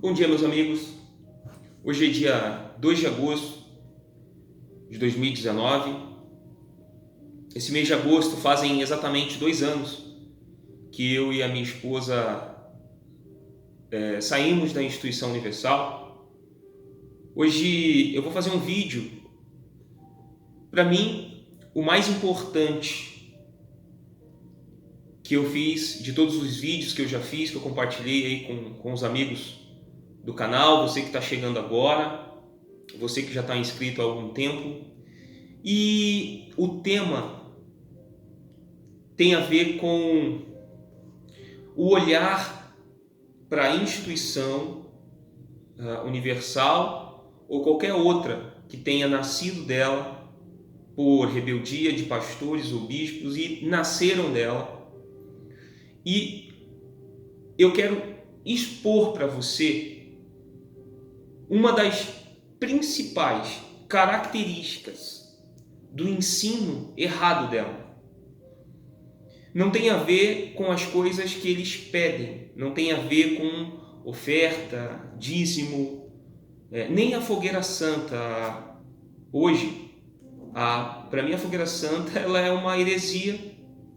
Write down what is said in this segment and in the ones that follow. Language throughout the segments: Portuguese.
Bom dia, meus amigos. Hoje é dia 2 de agosto de 2019. Esse mês de agosto fazem exatamente 2 anos que eu e a minha esposa saímos da Instituição Universal. Hoje eu vou fazer um vídeo. Para mim, o mais importante que eu fiz de todos os vídeos que eu já fiz, que eu compartilhei aí com os amigos do canal, você que está chegando agora, você que já está inscrito há algum tempo. E o tema tem a ver com o olhar para a instituição universal ou qualquer outra que tenha nascido dela por rebeldia de pastores ou bispos e nasceram dela. E eu quero expor para você uma das principais características do ensino errado dela. Não tem a ver com as coisas que eles pedem, não tem a ver com oferta, dízimo, nem a fogueira santa. Hoje, para mim a fogueira santa ela é uma heresia,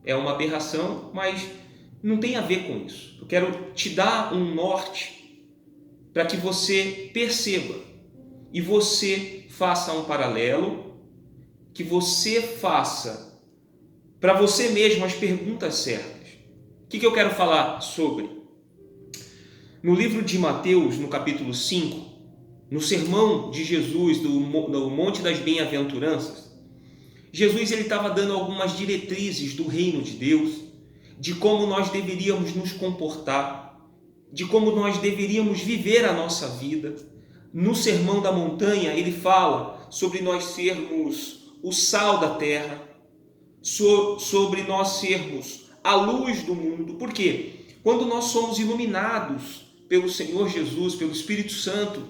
é uma aberração, mas não tem a ver com isso. Eu quero te dar um norte para que você perceba e você faça um paralelo, que você faça para você mesmo as perguntas certas. O que eu quero falar sobre? No livro de Mateus, no capítulo 5, no sermão de Jesus do Monte das Bem-aventuranças, Jesus estava dando algumas diretrizes do reino de Deus, de como nós deveríamos nos comportar, de como nós deveríamos viver a nossa vida. No Sermão da Montanha, ele fala sobre nós sermos o sal da terra, sobre nós sermos a luz do mundo. Por quê? Quando nós somos iluminados pelo Senhor Jesus, pelo Espírito Santo,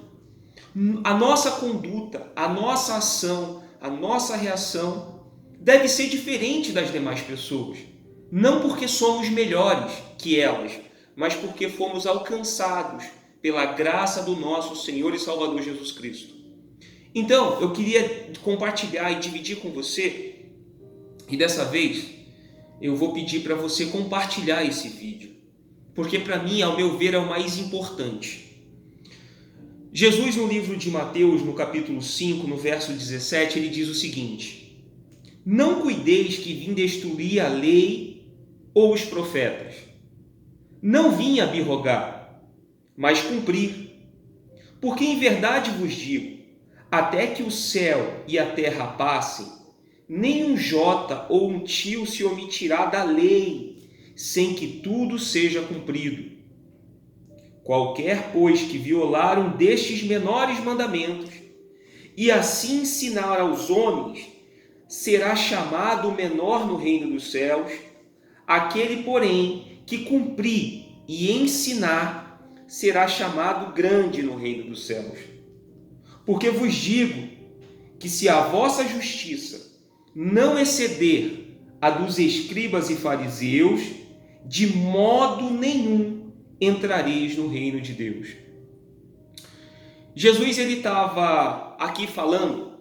a nossa conduta, a nossa ação, a nossa reação deve ser diferente das demais pessoas. Não porque somos melhores que elas, mas porque fomos alcançados pela graça do nosso Senhor e Salvador Jesus Cristo. Então, eu queria compartilhar e dividir com você, e dessa vez eu vou pedir para você compartilhar esse vídeo, porque para mim, ao meu ver, é o mais importante. Jesus, no livro de Mateus, no capítulo 5, no verso 17, ele diz o seguinte: não cuideis que vim destruir a lei ou os profetas. Não vim abirrogar, mas cumprir. Porque em verdade vos digo, até que o céu e a terra passem, nem um jota ou um tio se omitirá da lei, sem que tudo seja cumprido. Qualquer, pois, que violar um destes menores mandamentos, e assim ensinar aos homens, será chamado menor no reino dos céus. Aquele, porém, que cumprir e ensinar, será chamado grande no reino dos céus. Porque vos digo que se a vossa justiça não exceder a dos escribas e fariseus, de modo nenhum entrareis no reino de Deus. Jesus estava aqui falando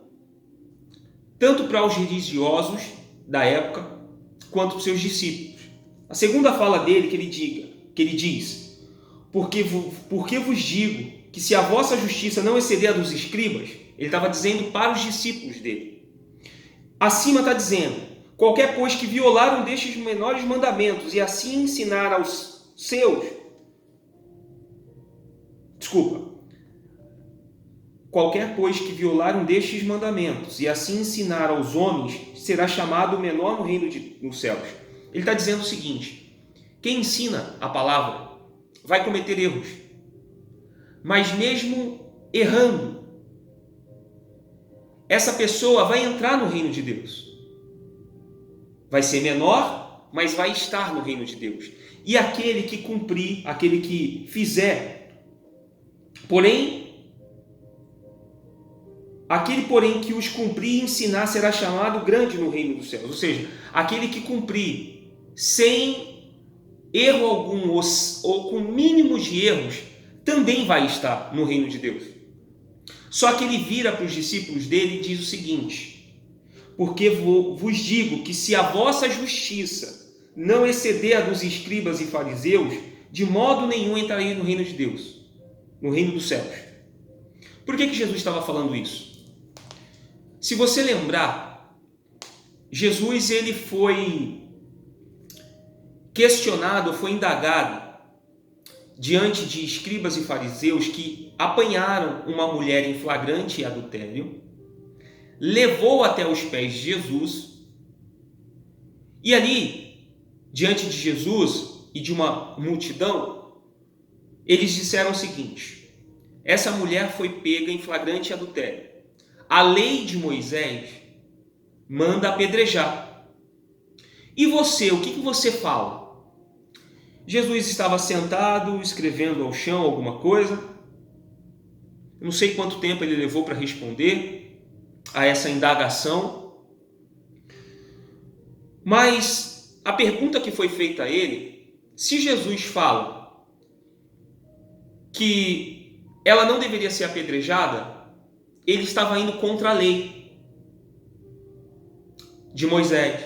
tanto para os religiosos da época quanto para os seus discípulos. A segunda fala dele que ele diz: porque vos digo que se a vossa justiça não exceder a dos escribas, ele estava dizendo para os discípulos dele. Acima está dizendo: qualquer, pois, que violar um destes menores mandamentos e assim ensinar aos seus... Qualquer, pois, que violar um destes mandamentos e assim ensinar aos homens, será chamado menor no reino dos céus. Ele está dizendo o seguinte: quem ensina a palavra vai cometer erros, mas mesmo errando, essa pessoa vai entrar no reino de Deus. Vai ser menor, mas vai estar no reino de Deus. E aquele que cumprir, aquele que fizer, aquele que os cumprir e ensinar será chamado grande no reino dos céus. Ou seja, aquele que cumprir sem erro algum ou com mínimos de erros também vai estar no reino de Deus. Só que ele vira para os discípulos dele e diz o seguinte: porque vos digo que se a vossa justiça não exceder a dos escribas e fariseus, de modo nenhum entrareis no reino de Deus, no reino dos céus. Por que Jesus estava falando isso? Se você lembrar, Jesus ele foi questionado, foi indagado diante de escribas e fariseus que apanharam uma mulher em flagrante adultério, levou até os pés de Jesus, e ali, diante de Jesus e de uma multidão, eles disseram o seguinte: essa mulher foi pega em flagrante adultério. A lei de Moisés manda apedrejar. E você, o que você fala? Jesus estava sentado, escrevendo ao chão alguma coisa. Eu não sei quanto tempo ele levou para responder a essa indagação. Mas a pergunta que foi feita a ele, se Jesus fala que ela não deveria ser apedrejada, ele estava indo contra a lei de Moisés.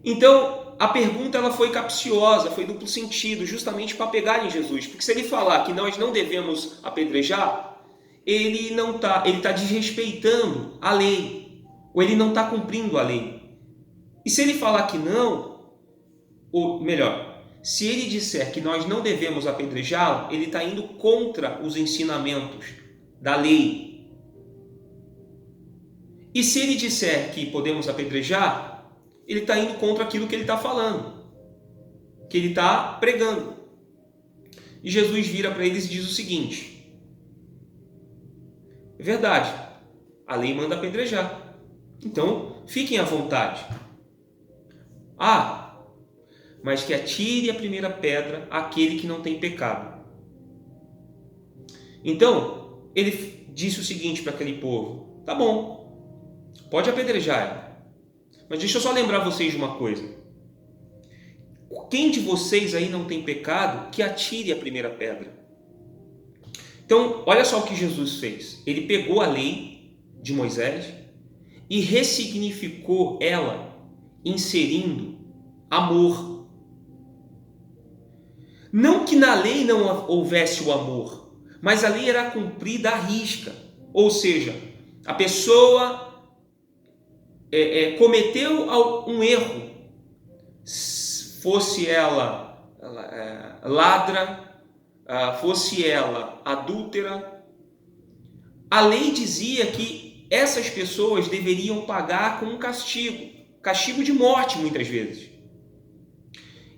Então, a pergunta ela foi capciosa, foi duplo sentido, justamente para pegar em Jesus. Porque se ele falar que nós não devemos apedrejar, ele está desrespeitando a lei, ou ele não está cumprindo a lei. E se ele falar que não, ou melhor, se ele disser que nós não devemos apedrejá-lo, ele está indo contra os ensinamentos da lei. E se ele disser que podemos apedrejar, ele está indo contra aquilo que ele está falando, que ele está pregando. E Jesus vira para eles e diz o seguinte: é verdade, a lei manda apedrejar, então fiquem à vontade. Mas que atire a primeira pedra aquele que não tem pecado. Então, ele disse o seguinte para aquele povo: tá bom, pode apedrejar ela. Mas deixa eu só lembrar vocês de uma coisa. Quem de vocês aí não tem pecado, que atire a primeira pedra. Então, olha só o que Jesus fez. Ele pegou a lei de Moisés e ressignificou ela, inserindo amor. Não que na lei não houvesse o amor, mas a lei era cumprida à risca. Ou seja, a pessoa cometeu um erro, fosse ela ladra, fosse ela adúltera, a lei dizia que essas pessoas deveriam pagar com um castigo de morte muitas vezes.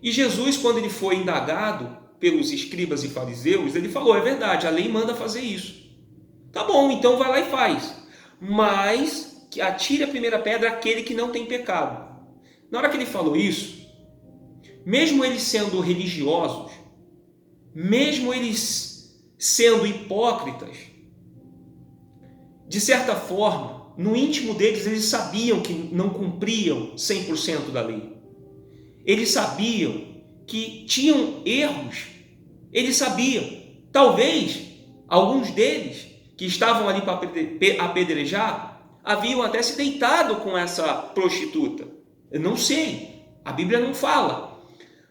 E Jesus, quando ele foi indagado pelos escribas e fariseus, ele falou: é verdade, a lei manda fazer isso. Tá bom, então vai lá e faz. Mas que atire a primeira pedra aquele que não tem pecado. Na hora que ele falou isso, mesmo eles sendo religiosos, mesmo eles sendo hipócritas, de certa forma, no íntimo deles, eles sabiam que não cumpriam 100% da lei. Eles sabiam que tinham erros. Eles sabiam. Talvez, alguns deles que estavam ali para apedrejar, haviam até se deitado com essa prostituta. Eu não sei, a Bíblia não fala.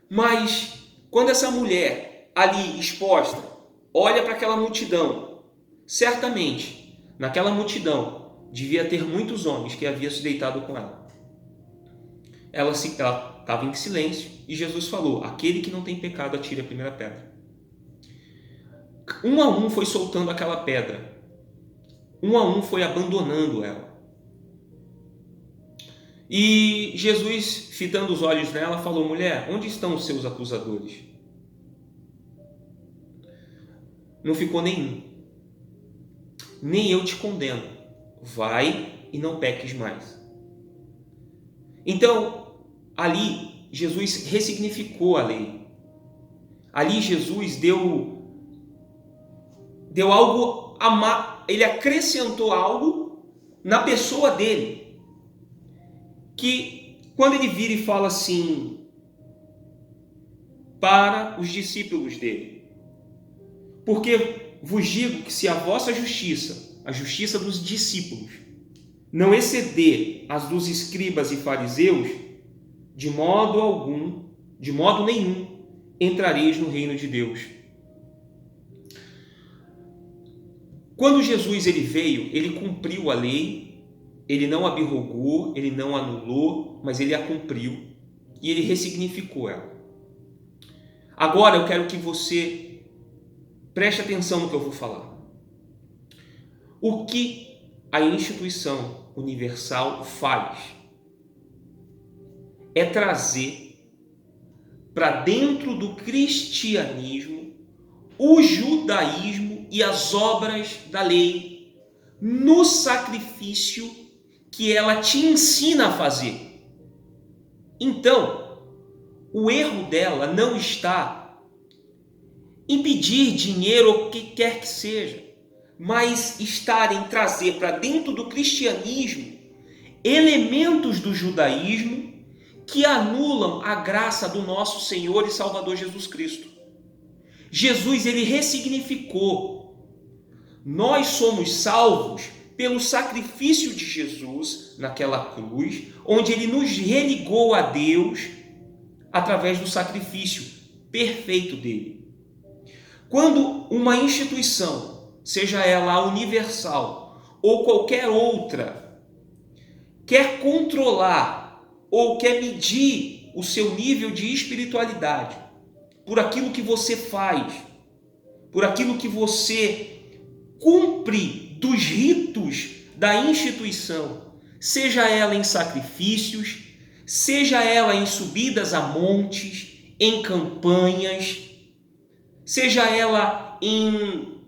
Mas quando essa mulher ali exposta olha para aquela multidão, certamente naquela multidão devia ter muitos homens que haviam se deitado com ela. Ela estava em silêncio e Jesus falou: aquele que não tem pecado atire a primeira pedra. Um a um foi soltando aquela pedra. Um a um foi abandonando ela. E Jesus, fitando os olhos nela, falou: mulher, onde estão os seus acusadores? Não ficou nenhum. Nem eu te condeno. Vai e não peques mais. Então, ali, Jesus ressignificou a lei. Ali, Jesus deu algo ele acrescentou algo na pessoa dele, que quando ele vira e fala assim para os discípulos dele: Porque vos digo que se a vossa justiça, a justiça dos discípulos, não exceder as dos escribas e fariseus, de modo nenhum, entrareis no reino de Deus. Quando Jesus ele veio, ele cumpriu a lei, ele não abrogou, ele não anulou, mas ele a cumpriu e ele ressignificou ela. Agora eu quero que você preste atenção no que eu vou falar. O que a instituição universal faz é trazer para dentro do cristianismo o judaísmo e as obras da lei no sacrifício que ela te ensina a fazer. Então, o erro dela não está em pedir dinheiro ou o que quer que seja, mas estar em trazer para dentro do cristianismo elementos do judaísmo que anulam a graça do nosso Senhor e Salvador Jesus Cristo. Jesus, ele ressignificou. Nós somos salvos pelo sacrifício de Jesus naquela cruz, onde ele nos religou a Deus através do sacrifício perfeito dele. Quando uma instituição, seja ela universal ou qualquer outra, quer controlar ou quer medir o seu nível de espiritualidade por aquilo que você faz, por aquilo que você cumpre dos ritos da instituição, seja ela em sacrifícios, seja ela em subidas a montes, em campanhas, seja ela em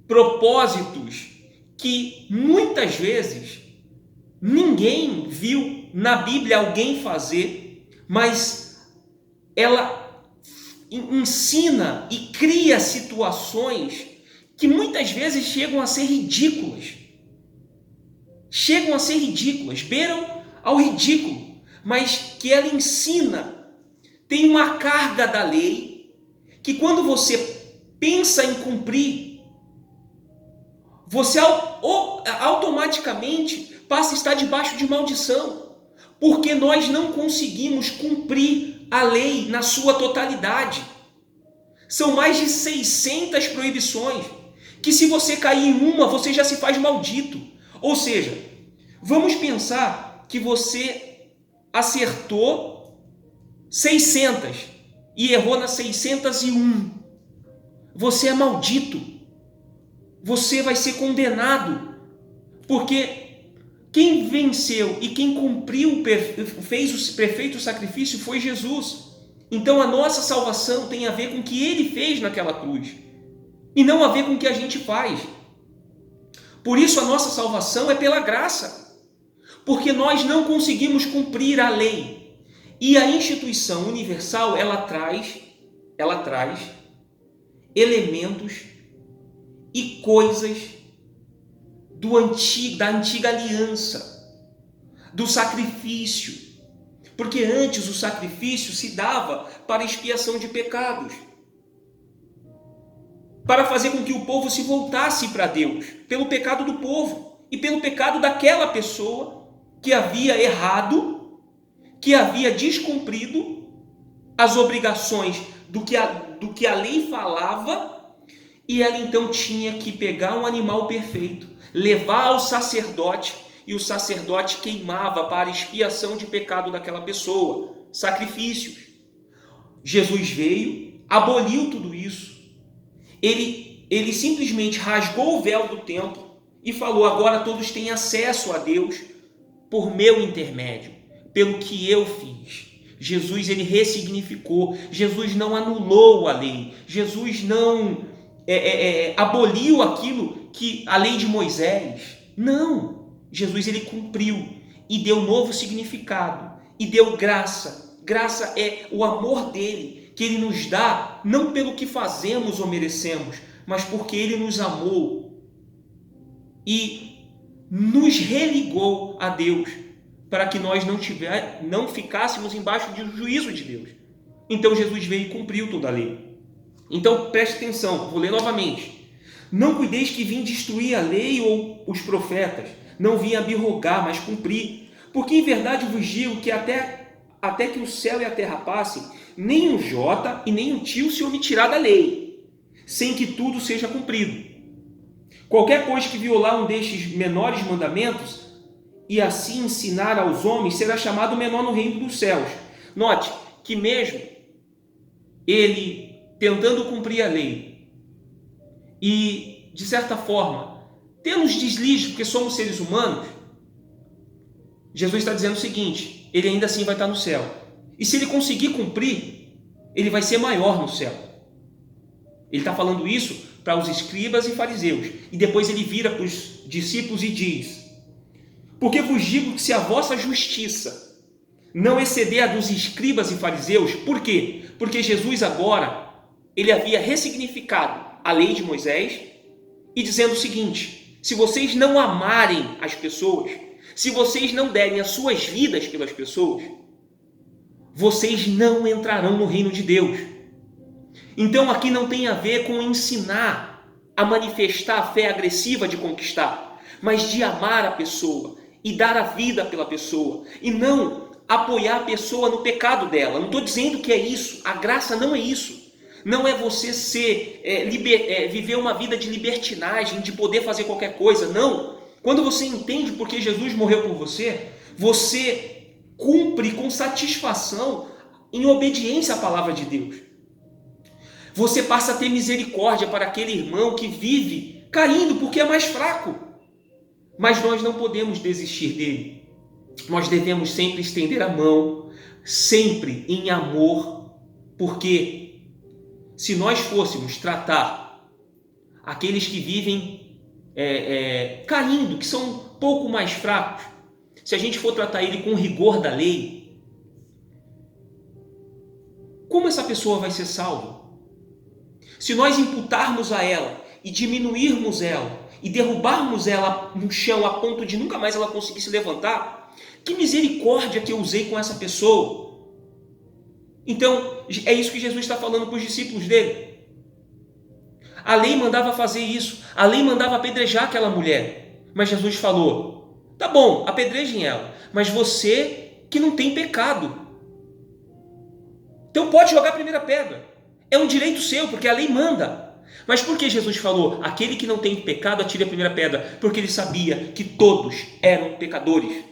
propósitos que muitas vezes ninguém viu na Bíblia alguém fazer, mas ela ensina e cria situações que muitas vezes chegam a ser ridículas. Beiram ao ridículo, mas que ela ensina, tem uma carga da lei, que quando você pensa em cumprir, você automaticamente passa a estar debaixo de maldição, porque nós não conseguimos cumprir a lei na sua totalidade. São mais de 600 proibições, que se você cair em uma, você já se faz maldito. Ou seja, vamos pensar que você acertou 600 e errou na 601. Você é maldito. Você vai ser condenado, porque quem venceu e quem cumpriu, fez o perfeito sacrifício foi Jesus. Então a nossa salvação tem a ver com o que ele fez naquela cruz e não a ver com o que a gente faz. Por isso a nossa salvação é pela graça, porque nós não conseguimos cumprir a lei. E a instituição universal, ela traz elementos e coisas da antiga aliança, do sacrifício. Porque antes o sacrifício se dava para expiação de pecados, para fazer com que o povo se voltasse para Deus, pelo pecado do povo e pelo pecado daquela pessoa que havia errado, que havia descumprido as obrigações do que a lei falava, e ela então tinha que pegar um animal perfeito, levar ao sacerdote, e o sacerdote queimava para expiação de pecado daquela pessoa, sacrifícios. Jesus veio, aboliu tudo isso. Ele simplesmente rasgou o véu do templo e falou: agora todos têm acesso a Deus por meu intermédio, pelo que eu fiz. Jesus, ele ressignificou. Jesus não anulou a lei. Jesus não aboliu aquilo que a lei de Moisés. Não. Jesus, ele cumpriu e deu novo significado e deu graça. Graça é o amor dele, que ele nos dá não pelo que fazemos ou merecemos, mas porque ele nos amou e nos religou a Deus, para que nós não ficássemos embaixo do juízo de Deus. Então Jesus veio e cumpriu toda a lei. Então preste atenção, vou ler novamente. Não cuideis que vim destruir a lei ou os profetas, não vim abrogar, mas cumprir. Porque em verdade vos digo que até que o céu e a terra passem, nem um jota e nem um tio se omitirá da lei, sem que tudo seja cumprido. Qualquer, pois, que violar um destes menores mandamentos e assim ensinar aos homens, será chamado menor no reino dos céus. Note que mesmo ele tentando cumprir a lei e, de certa forma, tendo os deslizes, porque somos seres humanos, Jesus está dizendo o seguinte: ele ainda assim vai estar no céu. E se ele conseguir cumprir, ele vai ser maior no céu. Ele está falando isso para os escribas e fariseus. E depois ele vira para os discípulos e diz: porque vos digo que se a vossa justiça não exceder a dos escribas e fariseus, por quê? Porque Jesus agora, ele havia ressignificado a lei de Moisés e dizendo o seguinte: se vocês não amarem as pessoas, se vocês não derem as suas vidas pelas pessoas, vocês não entrarão no reino de Deus. Então aqui não tem a ver com ensinar a manifestar a fé agressiva de conquistar, mas de amar a pessoa e dar a vida pela pessoa, e não apoiar a pessoa no pecado dela. Não estou dizendo que é isso, a graça não é isso. Não é você viver uma vida de libertinagem, de poder fazer qualquer coisa, não. Quando você entende porque Jesus morreu por você, você cumpre com satisfação em obediência à palavra de Deus. Você passa a ter misericórdia para aquele irmão que vive caindo porque é mais fraco. Mas nós não podemos desistir dele. Nós devemos sempre estender a mão, sempre em amor, porque se nós fôssemos tratar aqueles que vivem caindo, que são um pouco mais fracos, se a gente for tratar ele com rigor da lei, como essa pessoa vai ser salva? Se nós imputarmos a ela e diminuirmos ela e derrubarmos ela no chão a ponto de nunca mais ela conseguir se levantar, que misericórdia que eu usei com essa pessoa. Então, é isso que Jesus está falando para os discípulos dele. A lei mandava fazer isso, a lei mandava apedrejar aquela mulher, mas Jesus falou: tá bom, apedrejem ela, mas você que não tem pecado, então pode jogar a primeira pedra, é um direito seu, porque a lei manda. Mas por que Jesus falou, aquele que não tem pecado atire a primeira pedra? Porque ele sabia que todos eram pecadores,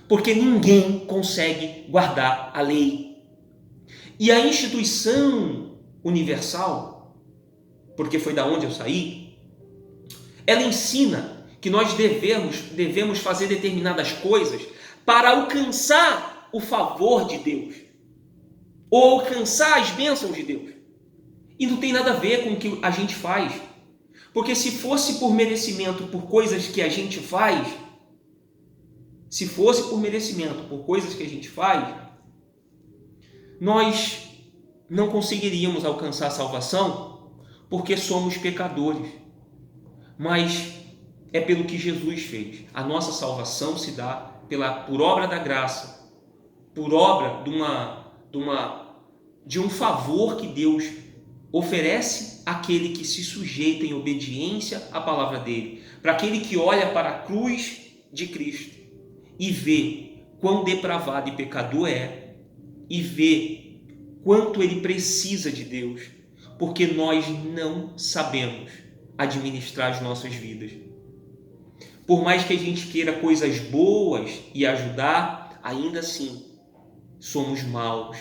porque ninguém consegue guardar a lei. E a instituição universal, porque foi da onde eu saí, ela ensina que nós devemos fazer determinadas coisas para alcançar o favor de Deus, ou alcançar as bênçãos de Deus. E não tem nada a ver com o que a gente faz, porque se fosse por merecimento, por coisas que a gente faz, nós não conseguiríamos alcançar a salvação, porque somos pecadores. Mas é pelo que Jesus fez. A nossa salvação se dá por obra da graça, por obra de um favor que Deus oferece àquele que se sujeita em obediência à palavra dele, para aquele que olha para a cruz de Cristo e vê quão depravado e pecador é, e vê quanto ele precisa de Deus, porque nós não sabemos administrar as nossas vidas. Por mais que a gente queira coisas boas e ajudar, ainda assim somos maus,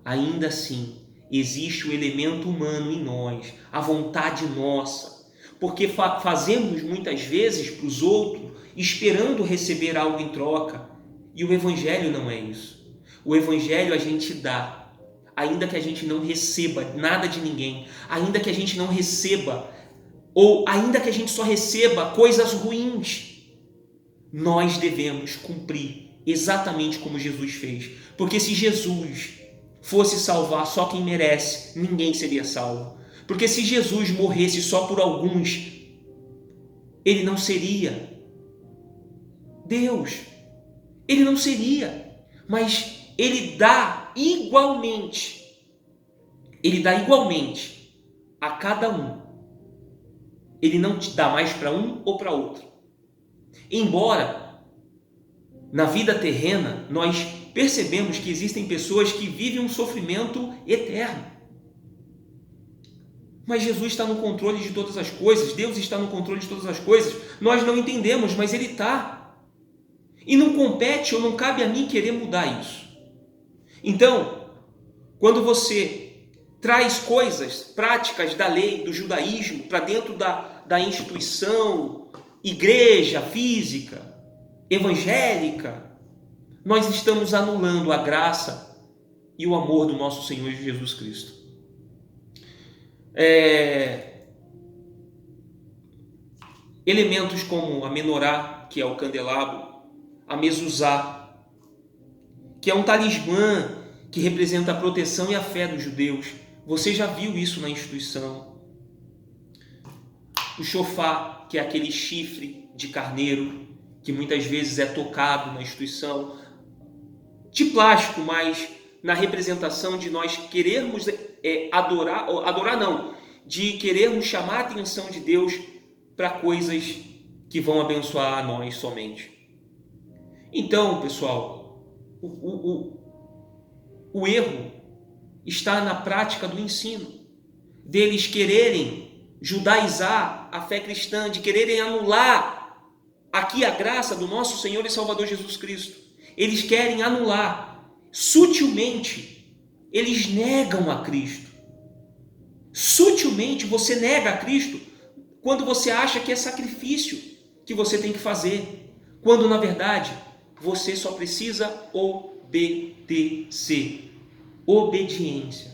ainda assim existe o elemento humano em nós, a vontade nossa, porque fazemos muitas vezes para os outros esperando receber algo em troca, e o Evangelho não é isso. O Evangelho a gente dá, ainda que a gente não receba nada de ninguém, ainda que a gente não receba, ou ainda que a gente só receba coisas ruins, nós devemos cumprir exatamente como Jesus fez, porque se Jesus fosse salvar só quem merece, ninguém seria salvo. Porque se Jesus morresse só por alguns, ele não seria Deus. Ele não seria. Mas ele dá igualmente a cada um. Ele não te dá mais para um ou para outro. Embora na vida terrena nós percebemos que existem pessoas que vivem um sofrimento eterno. Mas Jesus está no controle de todas as coisas, Deus está no controle de todas as coisas. Nós não entendemos, mas Ele está. E não compete ou não cabe a mim querer mudar isso. Então, quando você traz coisas, práticas da lei, do judaísmo, para dentro da instituição, igreja, física, evangélica, nós estamos anulando a graça e o amor do nosso Senhor Jesus Cristo. Elementos como a menorá, que é o candelabro, a mezuzá, que é um talismã que representa a proteção e a fé dos judeus. Você já viu isso na instituição. O shofar, que é aquele chifre de carneiro, que muitas vezes é tocado na instituição, de plástico, mas na representação de nós querermos de querermos chamar a atenção de Deus para coisas que vão abençoar a nós somente. Então, pessoal, o erro está na prática do ensino, deles quererem judaizar a fé cristã, de quererem anular aqui a graça do nosso Senhor e Salvador Jesus Cristo. Eles querem anular, sutilmente, eles negam a Cristo. Sutilmente você nega a Cristo quando você acha que é sacrifício que você tem que fazer, quando na verdade você só precisa obedecer. Obediência.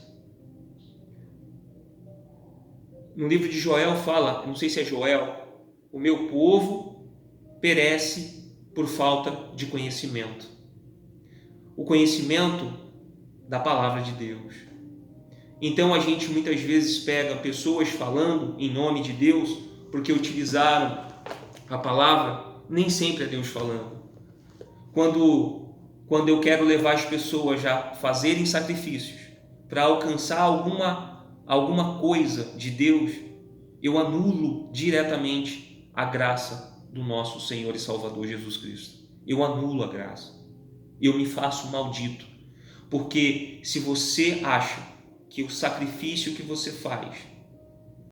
No livro de Joel fala, não sei se é Joel, o meu povo perece por falta de conhecimento. O conhecimento da palavra de Deus. Então a gente muitas vezes pega pessoas falando em nome de Deus porque utilizaram a palavra, nem sempre é Deus falando. Quando eu quero levar as pessoas a fazerem sacrifícios para alcançar alguma coisa de Deus, eu anulo diretamente a graça do nosso Senhor e Salvador Jesus Cristo. Eu anulo a graça. Eu me faço maldito. Porque se você acha que o sacrifício que você faz